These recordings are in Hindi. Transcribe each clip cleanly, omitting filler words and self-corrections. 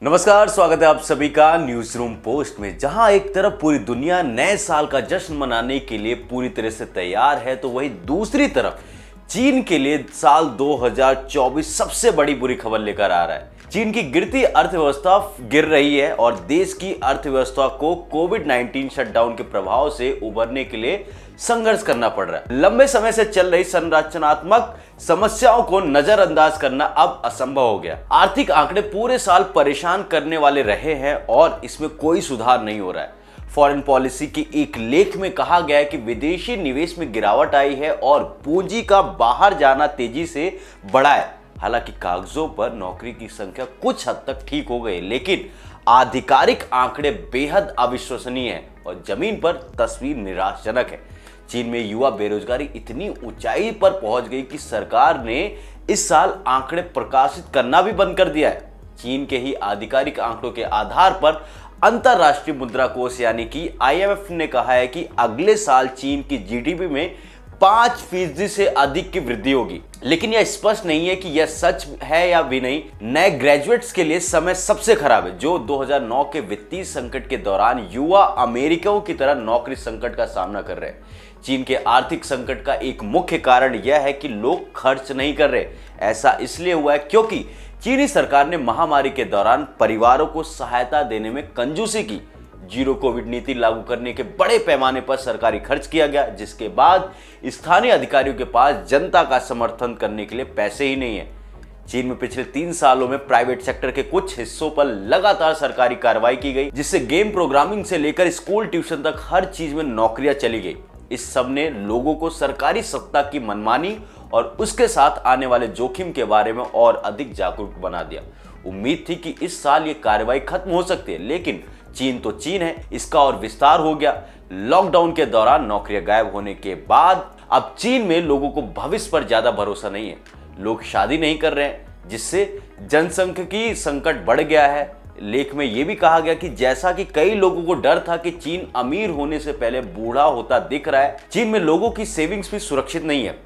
नमस्कार, स्वागत है आप सभी का न्यूज रूम पोस्ट में। जहां एक तरफ पूरी दुनिया नए साल का जश्न मनाने के लिए पूरी तरह से तैयार है, तो वहीं दूसरी तरफ चीन के लिए साल 2024 सबसे बड़ी बुरी खबर लेकर आ रहा है। चीन की गिरती अर्थव्यवस्था गिर रही है और देश की अर्थव्यवस्था को कोविड-19 शटडाउन के प्रभाव से उबरने के लिए संघर्ष करना पड़ रहा है। लंबे समय से चल रही संरचनात्मक समस्याओं को नजरअंदाज करना अब असंभव हो गया। आर्थिक आंकड़े पूरे साल परेशान करने वाले रहे हैं और इसमें कोई सुधार नहीं हो रहा है। फॉरेन पॉलिसी की एक लेख में कहा गया है कि विदेशी निवेश में गिरावट आई है और पूंजी का बाहर जाना तेजी से बढ़ा है। हालांकि कागजों पर नौकरी की संख्या कुछ हद तक ठीक हो गई, लेकिन आधिकारिक आंकड़े बेहद अविश्वसनीय हैं और जमीन पर तस्वीर निराशाजनक है। चीन में युवा बेरोजगारी इतनी ऊंचाई पर पहुंच गई कि सरकार ने इस साल आंकड़े प्रकाशित करना भी बंद कर दिया है। चीन के ही आधिकारिक आंकड़ों के आधार पर अंतरराष्ट्रीय मुद्रा कोष यानी कि IMF ने कहा है कि अगले साल चीन की GDP में 5% से अधिक की वृद्धि होगी, लेकिन यह स्पष्ट नहीं है कि यह सच है या भी नहीं। नए ग्रेजुएट्स के लिए समय सबसे खराब है, जो 2009 के वित्तीय संकट के दौरान युवा अमेरिकियों की तरह नौकरी संकट का सामना कर रहे हैं। चीन के आर्थिक संकट का एक मुख्य कारण यह है कि लोग खर्च नहीं कर रहे। ऐसा इसलिए हुआ है क्योंकि चीनी सरकार ने महामारी के दौरान परिवारों को सहायता देने में कंजूसी की। जीरो कोविड नीति लागू करने के बड़े पैमाने पर सरकारी खर्च किया गया, जिसके बाद स्थानीय अधिकारियों के पास जनता का समर्थन करने के लिए पैसे ही नहीं है। चीन में पिछले 3 सालों में प्राइवेट सेक्टर के कुछ हिस्सों पर लगातार सरकारी कार्रवाई की गई, जिससे गेम प्रोग्रामिंग से लेकर स्कूल ट्यूशन तक हर चीज में नौकरियां चली गई। इस सब ने लोगों को सरकारी सत्ता की मनमानी और उसके साथ आने वाले जोखिम के बारे में और अधिक जागरूक बना दिया। उम्मीद थी कि इस साल ये कार्रवाई खत्म हो सकती है, लेकिन चीन तो चीन है, इसका और विस्तार हो गया। लॉकडाउन के दौरान नौकरियां गायब होने के बाद अब चीन में लोगों को भविष्य पर ज्यादा भरोसा नहीं है। लोग शादी नहीं कर रहे हैं, जिससे जनसंख्यिकी संकट बढ़ गया है। लेख में यह भी कहा गया कि जैसा कि कई लोगों को डर था कि चीन अमीर होने से पहले बूढ़ा होता दिख रहा है, चीन में लोगों की सेविंग्स भी सुरक्षित नहीं है।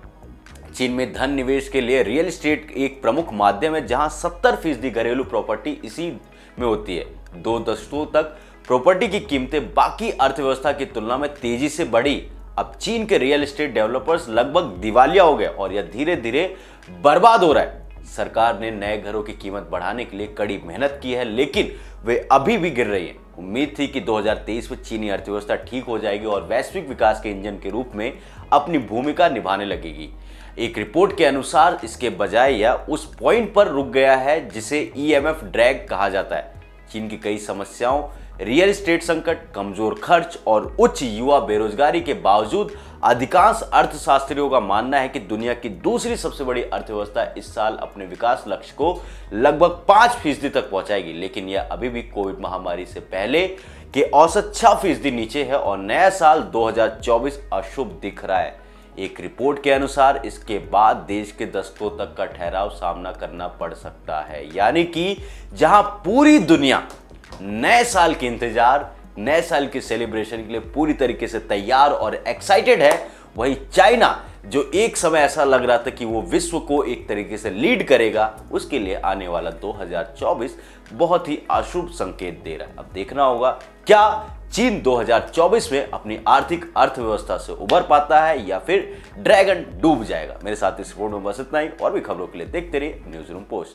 चीन में धन निवेश के लिए रियल एस्टेट एक प्रमुख माध्यम है, जहां 70% घरेलू प्रॉपर्टी इसी में होती है। 2 दशकों तक प्रॉपर्टी की कीमतें बाकी अर्थव्यवस्था की तुलना में तेजी से बढ़ी। अब चीन के रियल एस्टेट डेवलपर्स लगभग दिवालिया हो गए और यह धीरे धीरे बर्बाद हो रहा है। सरकार ने नए घरों की कीमत बढ़ाने के लिए कड़ी मेहनत की है, लेकिन वे अभी भी गिर रही है। उम्मीद थी कि 2023 में चीनी अर्थव्यवस्था ठीक हो जाएगी और वैश्विक विकास के इंजन के रूप में अपनी भूमिका निभाने लगेगी। एक रिपोर्ट के अनुसार इसके बजाय यह उस पॉइंट पर रुक गया है जिसे EMF ड्रैग कहा जाता है। चीन की कई समस्याओं, रियल एस्टेट संकट, कमजोर खर्च और उच्च युवा बेरोजगारी के बावजूद अधिकांश अर्थशास्त्रियों का मानना है कि दुनिया की दूसरी सबसे बड़ी अर्थव्यवस्था इस साल अपने विकास लक्ष्य को लगभग 5% तक पहुंचाएगी, लेकिन यह अभी भी कोविड महामारी से पहले के औसत 6% नीचे है और नया साल 2024 अशुभ दिख रहा है। एक रिपोर्ट के अनुसार इसके बाद देश के दशकों तक का ठहराव सामना करना पड़ सकता है। यानी कि जहां पूरी दुनिया नए साल के इंतजार, नए साल के सेलिब्रेशन के लिए पूरी तरीके से तैयार और एक्साइटेड है, वही चाइना, जो एक समय ऐसा लग रहा था कि वो विश्व को एक तरीके से लीड करेगा, उसके लिए आने वाला 2024 बहुत ही अशुभ संकेत दे रहा है। अब देखना होगा क्या चीन 2024 में अपनी आर्थिक अर्थव्यवस्था से उबर पाता है या फिर ड्रैगन डूब जाएगा। मेरे साथ इस रिपोर्ट में बस इतना ही। और भी खबरों के लिए देखते रहिए न्यूज रूम पोस्ट।